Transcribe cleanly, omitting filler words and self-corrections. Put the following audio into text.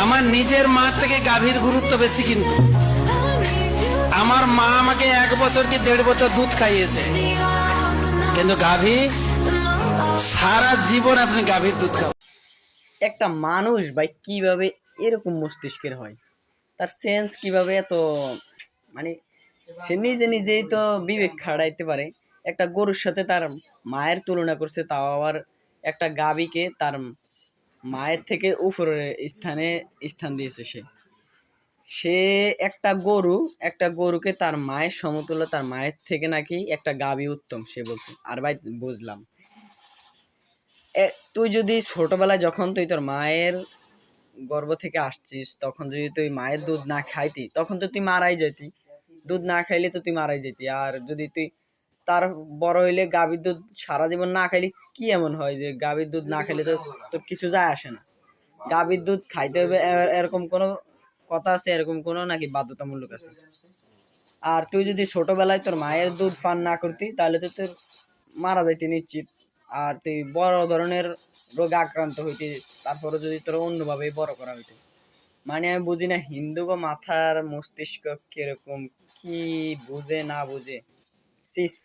আমার নিজের মা থেকে গাভীর গুরুত্ব বেশি, কিন্তু আমার মা আমাকে 1 বছর কি 1.5 বছর দুধ খাইয়েছে, কিন্তু গাভী সারা জীবন আপনি গাভীর দুধ খাবেন। একটা মানুষ ভাই কিভাবে এরকম মস্তিষ্কের হয়, তার সেন্স কিভাবে এত, মানে সে নিজে নিজেই তো বিবেক খাড়াইতে পারে। একটা গরুর সাথে তার মায়ের তুলনা করছে, তাও আবার একটা গাভীকে তার মায়ের থেকে উপরের স্থান দিয়েছে। সে সে একটা গরুকে তার মায়ের সমতুল্য, তার মায়ের থেকে নাকি একটা গাভী উত্তম সে বলছে। আর ভাই বুঝলাম, তুই যদি ছোটবেলায় যখন তুই তোর মায়ের গর্ভ থেকে আসছিস, তখন যদি তুই মায়ের দুধ না খাইতি, তখন তো তুই মারাই যেতি। দুধ না খাইলে তো তুই মারাই যেতি। আর যদি তুই তার বড় হইলে গাভীর দুধ সারা জীবন না খাইলে কি এমন হয় যে গাভীর দুধ না খাইলে তো তোর কিছু যায় আসে না? গাভীর দুধ খাইতে হবে এরকম কোনো কথা আছে? এরকম কোনো নাকি বাধ্যতামূলক আছে? আর তুই যদি ছোটবেলায় তোর মায়ের দুধ পান না করতি, তাহলে তো তোর মারা যাইতি নিশ্চিত। আর তুই বড় ধরনের রোগে আক্রান্ত হইতি, তারপরে যদি তোর অন্যভাবে বড় করা হইতো। মানে আমি বুঝি না হিন্দু গো মাথার মস্তিষ্ক কিরকম, কি বুঝে না বুঝে। সিস।